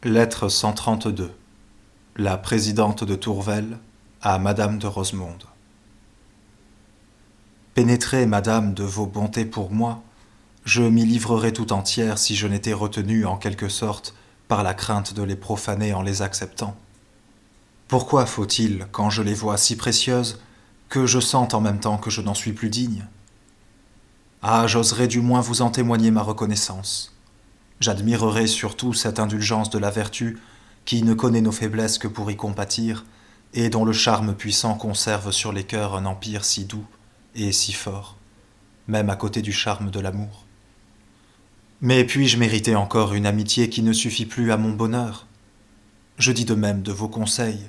Lettre 132. La présidente de Tourvel à Madame de Rosemonde. Pénétrée, Madame, de vos bontés pour moi, je m'y livrerais tout entière si je n'étais retenue en quelque sorte par la crainte de les profaner en les acceptant. Pourquoi faut-il, quand je les vois si précieuses, que je sente en même temps que je n'en suis plus digne? Ah, j'oserais du moins vous en témoigner ma reconnaissance. J'admirerais surtout cette indulgence de la vertu qui ne connaît nos faiblesses que pour y compatir, et dont le charme puissant conserve sur les cœurs un empire si doux et si fort, même à côté du charme de l'amour. Mais puis-je mériter encore une amitié qui ne suffit plus à mon bonheur? Je dis de même de vos conseils,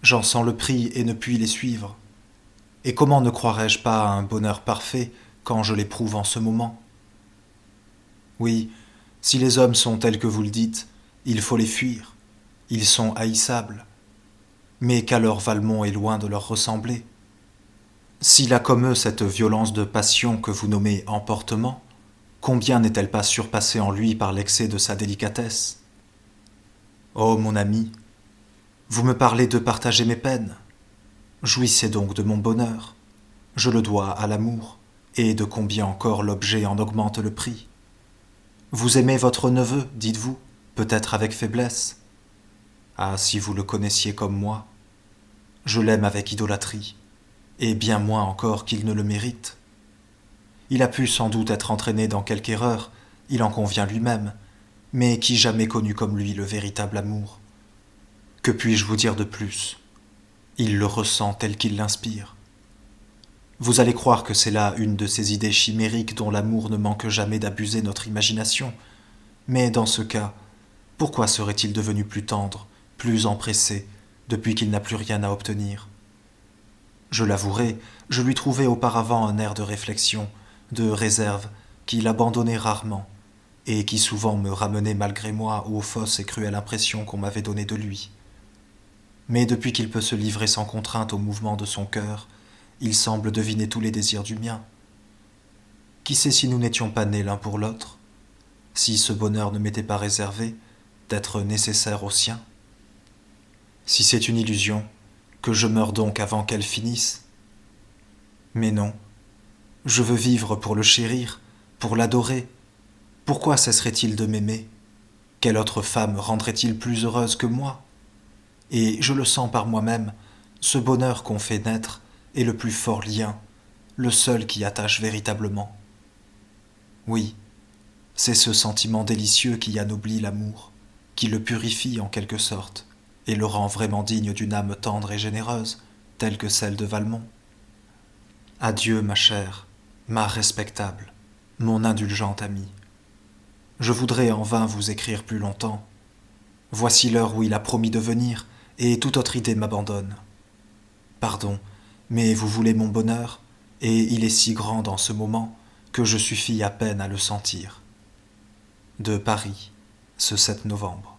j'en sens le prix et ne puis les suivre. Et comment ne croirais-je pas à un bonheur parfait quand je l'éprouve en ce moment? Oui, si les hommes sont tels que vous le dites, il faut les fuir. Ils sont haïssables. Mais qu'alors Valmont est loin de leur ressembler. S'il a comme eux cette violence de passion que vous nommez emportement, combien n'est-elle pas surpassée en lui par l'excès de sa délicatesse? Oh, mon ami, vous me parlez de partager mes peines. Jouissez donc de mon bonheur. Je le dois à l'amour, et de combien encore l'objet en augmente le prix. Vous aimez votre neveu, dites-vous, peut-être avec faiblesse. Ah, si vous le connaissiez comme moi. Je l'aime avec idolâtrie, et bien moins encore qu'il ne le mérite. Il a pu sans doute être entraîné dans quelque erreur, il en convient lui-même, mais qui jamais connut comme lui le véritable amour? Que puis-je vous dire de plus? Il le ressent tel qu'il l'inspire. Vous allez croire que c'est là une de ces idées chimériques dont l'amour ne manque jamais d'abuser notre imagination, mais dans ce cas, pourquoi serait-il devenu plus tendre, plus empressé, depuis qu'il n'a plus rien à obtenir? Je l'avouerai, je lui trouvais auparavant un air de réflexion, de réserve, qu'il abandonnait rarement, et qui souvent me ramenait malgré moi aux fausses et cruelles impressions qu'on m'avait données de lui. Mais depuis qu'il peut se livrer sans contrainte aux mouvements de son cœur, il semble deviner tous les désirs du mien. Qui sait si nous n'étions pas nés l'un pour l'autre, si ce bonheur ne m'était pas réservé d'être nécessaire au sien? Si c'est une illusion, que je meure donc avant qu'elle finisse. Mais non, je veux vivre pour le chérir, pour l'adorer. Pourquoi cesserait-il de m'aimer? Quelle autre femme rendrait-il plus heureuse que moi? Et je le sens par moi-même, ce bonheur qu'on fait naître est le plus fort lien, le seul qui attache véritablement. Oui, c'est ce sentiment délicieux qui anoblit l'amour, qui le purifie en quelque sorte, et le rend vraiment digne d'une âme tendre et généreuse, telle que celle de Valmont. Adieu, ma chère, ma respectable, mon indulgente amie. Je voudrais en vain vous écrire plus longtemps. Voici l'heure où il a promis de venir, et toute autre idée m'abandonne. Pardon, mais vous voulez mon bonheur, et il est si grand dans ce moment que je suffis à peine à le sentir. De Paris, ce 7 novembre.